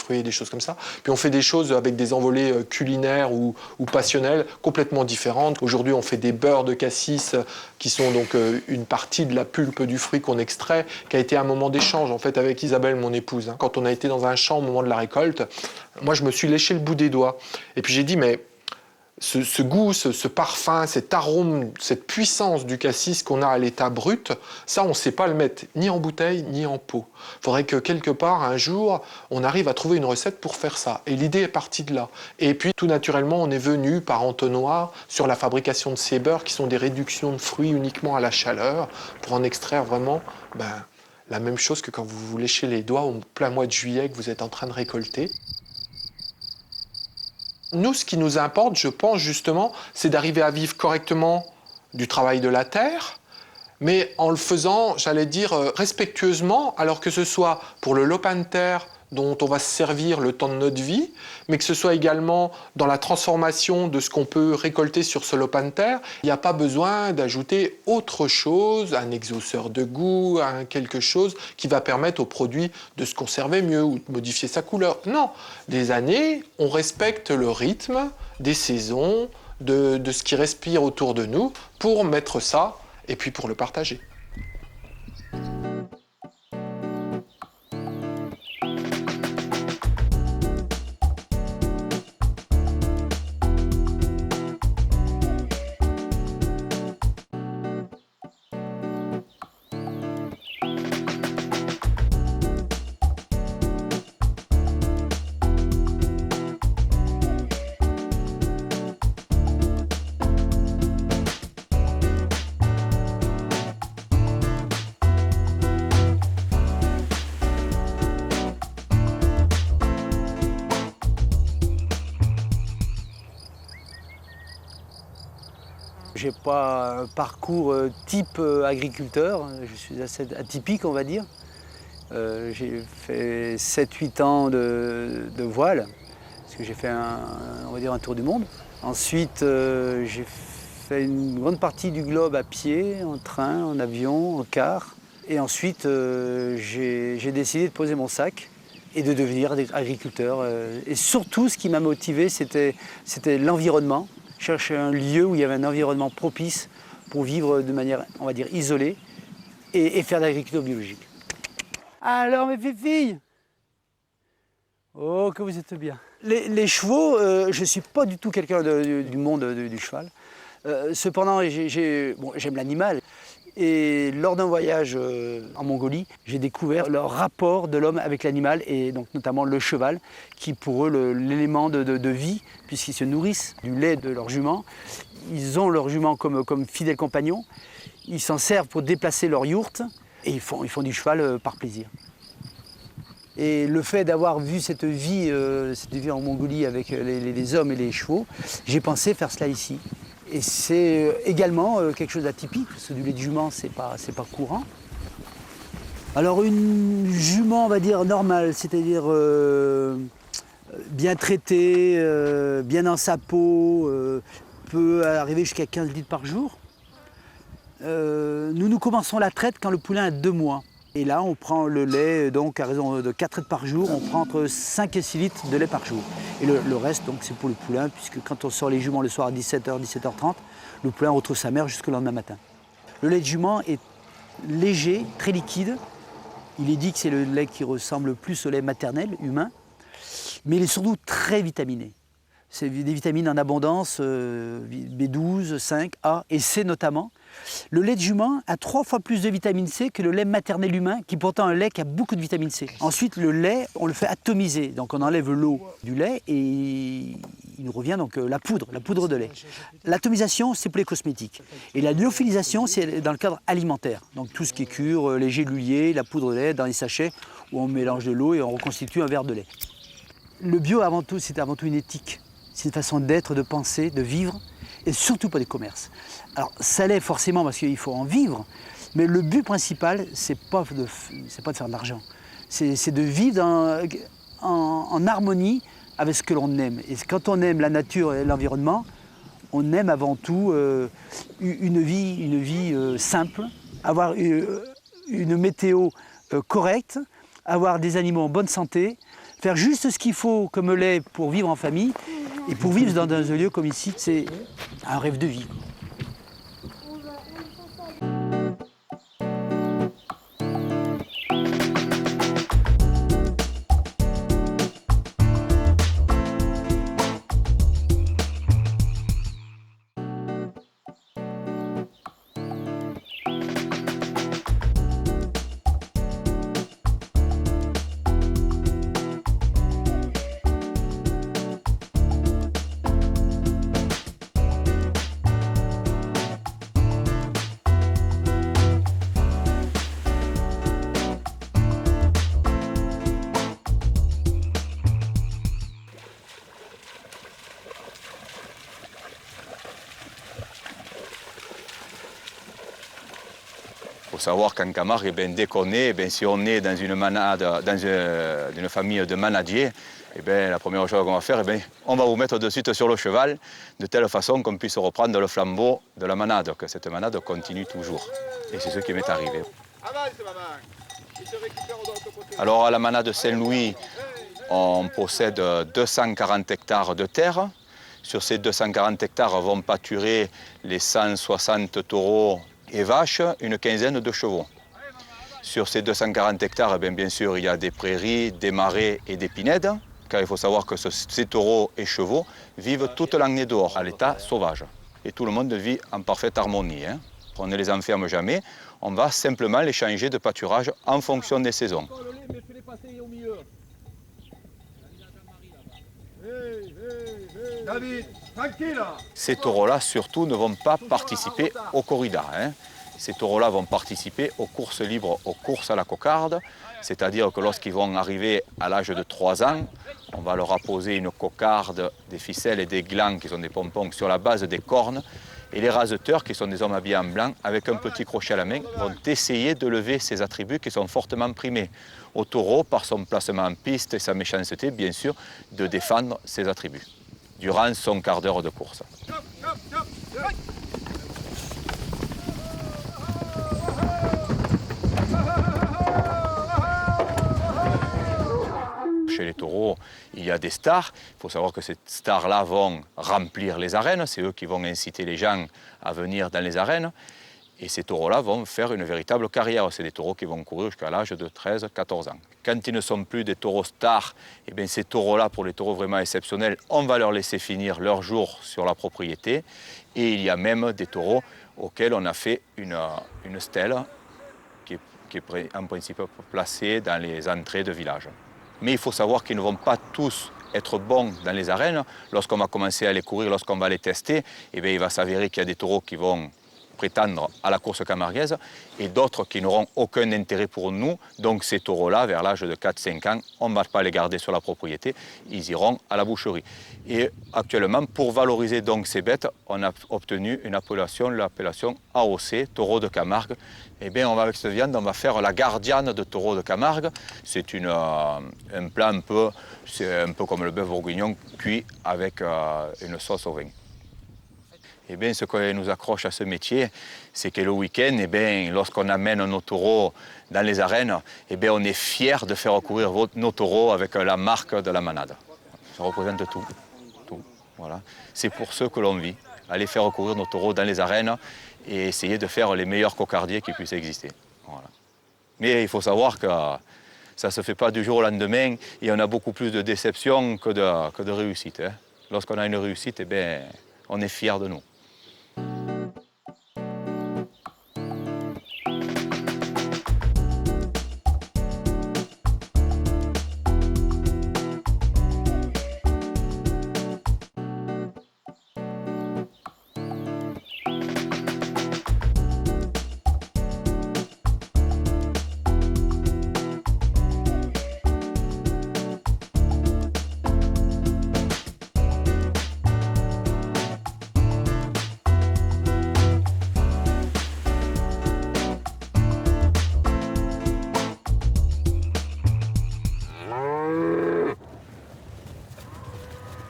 fruits, des choses comme ça. Puis on fait des choses avec des envolées culinaires ou passionnelles complètement différentes. Aujourd'hui, on fait des beurres de cassis qui sont donc une partie de la pulpe du fruit qu'on extrait, qui a été un moment d'échange en fait avec Isabelle, mon épouse. Quand on a été dans un champ au moment de la récolte, moi je me suis léché le bout des doigts. Et puis j'ai dit, mais ce goût, ce parfum, cet arôme, cette puissance du cassis qu'on a à l'état brut, ça, on ne sait pas le mettre ni en bouteille, ni en pot. Il faudrait que quelque part, un jour, on arrive à trouver une recette pour faire ça. Et l'idée est partie de là. Et puis, tout naturellement, on est venu par entonnoir sur la fabrication de ces beurres qui sont des réductions de fruits uniquement à la chaleur pour en extraire vraiment la même chose que quand vous vous léchez les doigts au plein mois de juillet que vous êtes en train de récolter. Nous, ce qui nous importe, je pense justement, c'est d'arriver à vivre correctement du travail de la terre, mais en le faisant, j'allais dire, respectueusement, alors que ce soit pour le lopin de terre dont on va se servir le temps de notre vie, mais que ce soit également dans la transformation de ce qu'on peut récolter sur ce lopin de terre. Il n'y a pas besoin d'ajouter autre chose, un exauceur de goût, quelque chose qui va permettre au produit de se conserver mieux ou de modifier sa couleur. Non, des années, on respecte le rythme des saisons, de ce qui respire autour de nous pour mettre ça et puis pour le partager. Je n'ai pas un parcours type agriculteur, je suis assez atypique on va dire. J'ai fait 7-8 ans de voile, parce que j'ai fait on va dire un tour du monde. Ensuite j'ai fait une grande partie du globe à pied, en train, en avion, en car. Et ensuite j'ai décidé de poser mon sac et de devenir agriculteur. Et surtout ce qui m'a motivé c'était l'environnement. Chercher un lieu où il y avait un environnement propice pour vivre de manière, on va dire, isolée et faire de l'agriculture biologique. Alors mes filles, oh que vous êtes bien. Les chevaux, je ne suis pas du tout quelqu'un du monde du cheval. Cependant, j'aime l'animal. Et lors d'un voyage en Mongolie, j'ai découvert le rapport de l'homme avec l'animal, et donc notamment le cheval, qui pour eux l'élément de vie, puisqu'ils se nourrissent du lait de leurs juments. Ils ont leurs juments comme fidèles compagnons, ils s'en servent pour déplacer leur yourte, et ils font du cheval par plaisir. Et le fait d'avoir vu cette vie en Mongolie avec les hommes et les chevaux, j'ai pensé faire cela ici. Et c'est également quelque chose d'atypique, parce que du lait de jument, c'est pas courant. Alors une jument, on va dire, normale, c'est-à-dire bien traitée, bien dans sa peau, peut arriver jusqu'à 15 litres par jour. Nous commençons la traite quand le poulain a 2 mois. Et là, on prend le lait, donc à raison de 4 litres par jour, on prend entre 5 et 6 litres de lait par jour. Et le reste, donc, c'est pour le poulain, puisque quand on sort les juments le soir à 17h, 17h30, le poulain retrouve sa mère jusqu'au lendemain matin. Le lait de jument est léger, très liquide. Il est dit que c'est le lait qui ressemble le plus au lait maternel, humain, mais il est surtout très vitaminé. C'est des vitamines en abondance, B12, 5, A et C notamment. Le lait de jument a 3 fois plus de vitamine C que le lait maternel humain, qui est pourtant un lait qui a beaucoup de vitamine C. Ensuite, le lait, on le fait atomiser. Donc on enlève l'eau du lait et il nous revient donc la poudre de lait. L'atomisation, c'est pour les cosmétiques. Et la lyophilisation, c'est dans le cadre alimentaire. Donc tout ce qui est cure, les géluliers, la poudre de lait dans les sachets où on mélange de l'eau et on reconstitue un verre de lait. Le bio, avant tout, c'est avant tout une éthique. C'est une façon d'être, de penser, de vivre, et surtout pas des commerces. Alors ça l'est forcément parce qu'il faut en vivre, mais le but principal, c'est pas de faire de l'argent. C'est de vivre en harmonie avec ce que l'on aime. Et quand on aime la nature et l'environnement, on aime avant tout une vie simple, avoir une météo correcte, avoir des animaux en bonne santé, faire juste ce qu'il faut comme lait pour vivre en famille. Et pour vivre dans un lieu comme ici, c'est un rêve de vie. Il faut savoir qu'en Camargue, dès qu'on est, si on est dans une manade, dans une famille de manadiers, la première chose qu'on va faire, on va vous mettre de suite sur le cheval, de telle façon qu'on puisse reprendre le flambeau de la manade, que cette manade continue toujours. Et c'est ce qui m'est arrivé. Alors à la manade Saint-Louis, on possède 240 hectares de terre. Sur ces 240 hectares vont pâturer les 160 taureaux et vaches, une quinzaine de chevaux. Sur ces 240 hectares, bien sûr, il y a des prairies, des marais et des pinèdes, car il faut savoir que ces taureaux et chevaux vivent toute l'année dehors, à l'état sauvage. Et tout le monde vit en parfaite harmonie. On ne les enferme jamais, on va simplement les changer de pâturage en fonction des saisons. David, tranquille. Ces taureaux-là, surtout, ne vont pas participer aux corridas. Ces taureaux-là vont participer aux courses libres, aux courses à la cocarde, c'est-à-dire que lorsqu'ils vont arriver à l'âge de 3 ans, on va leur apposer une cocarde, des ficelles et des glands qui sont des pompons sur la base des cornes, et les raseteurs, qui sont des hommes habillés en blanc, avec un petit crochet à la main, vont essayer de lever ces attributs qui sont fortement primés. Au taureau, par son placement en piste et sa méchanceté, bien sûr, de défendre ses attributs durant son quart d'heure de course. Chez les taureaux, il y a des stars. Il faut savoir que ces stars-là vont remplir les arènes. C'est eux qui vont inciter les gens à venir dans les arènes. Et ces taureaux-là vont faire une véritable carrière. C'est des taureaux qui vont courir jusqu'à l'âge de 13-14 ans. Quand ils ne sont plus des taureaux stars, ces taureaux-là, pour les taureaux vraiment exceptionnels, on va leur laisser finir leur jour sur la propriété. Et il y a même des taureaux auxquels on a fait une stèle qui est en principe placée dans les entrées de village. Mais il faut savoir qu'ils ne vont pas tous être bons dans les arènes. Lorsqu'on va commencer à les courir, lorsqu'on va les tester, il va s'avérer qu'il y a des taureaux qui vont prétendre à la course camarguaise et d'autres qui n'auront aucun intérêt pour nous. Donc ces taureaux-là, vers l'âge de 4-5 ans, on ne va pas les garder sur la propriété, ils iront à la boucherie. Et actuellement, pour valoriser donc ces bêtes, on a obtenu une appellation, l'appellation AOC, taureau de Camargue. On va avec cette viande, on va faire la gardiane de taureau de Camargue. C'est un plat c'est un peu comme le bœuf bourguignon cuit avec une sauce au vin. Ce qui nous accroche à ce métier, c'est que le week-end, lorsqu'on amène nos taureaux dans les arènes, on est fiers de faire courir nos taureaux avec la marque de la manade. Ça représente tout. Voilà. C'est pour ce que l'on vit, aller faire courir nos taureaux dans les arènes et essayer de faire les meilleurs cocardiers qui puissent exister. Voilà. Mais il faut savoir que ça ne se fait pas du jour au lendemain et on a beaucoup plus de déception que de réussite. Lorsqu'on a une réussite, on est fiers de nous.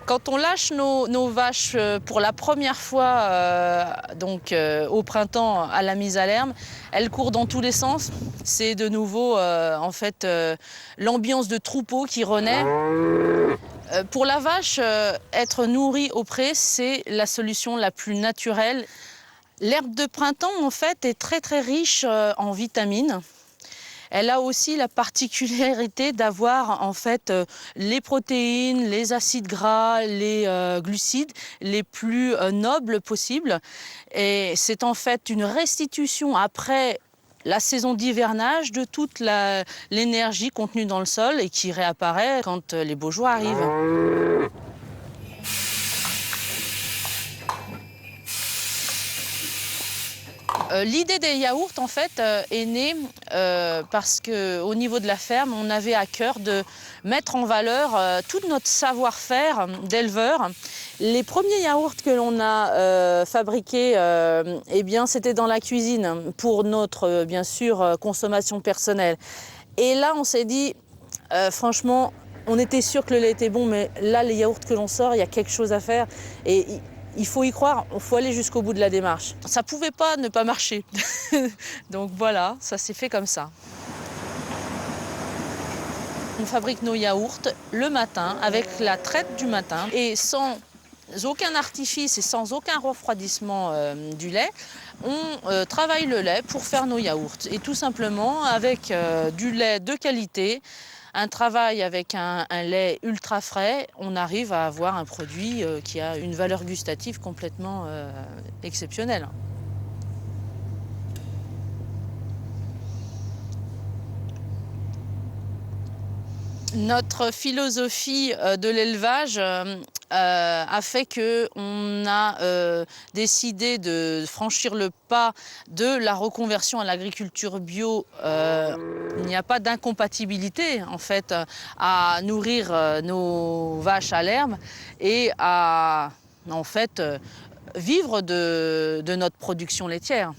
Quand on lâche nos vaches pour la première fois, au printemps à la mise à l'herbe, elles courent dans tous les sens. C'est de nouveau l'ambiance de troupeau qui renaît. Pour la vache, être nourrie au pré, c'est la solution la plus naturelle. L'herbe de printemps, en fait, est très très riche en vitamines. Elle a aussi la particularité d'avoir en fait les protéines, les acides gras, les glucides les plus nobles possibles. Et c'est en fait une restitution après la saison d'hivernage de toute l'énergie contenue dans le sol et qui réapparaît quand les beaux jours arrivent. L'idée des yaourts, en fait, est née parce qu'au niveau de la ferme, on avait à cœur de mettre en valeur tout notre savoir-faire d'éleveurs. Les premiers yaourts que l'on a fabriqués, c'était dans la cuisine pour notre, bien sûr, consommation personnelle. Et là, on s'est dit, franchement, on était sûr que le lait était bon, mais là, les yaourts que l'on sort, il y a quelque chose à faire. Et il faut y croire, il faut aller jusqu'au bout de la démarche. Ça ne pouvait pas ne pas marcher. Donc voilà, ça s'est fait comme ça. On fabrique nos yaourts le matin avec la traite du matin et sans aucun artifice et sans aucun refroidissement du lait. On travaille le lait pour faire nos yaourts. Et tout simplement avec du lait de qualité, un travail avec un lait ultra frais, on arrive à avoir un produit qui a une valeur gustative complètement exceptionnelle. Notre philosophie de l'élevage a fait qu'on a décidé de franchir le pas de la reconversion à l'agriculture bio. Il n'y a pas d'incompatibilité en fait à nourrir nos vaches à l'herbe et à en fait vivre de notre production laitière.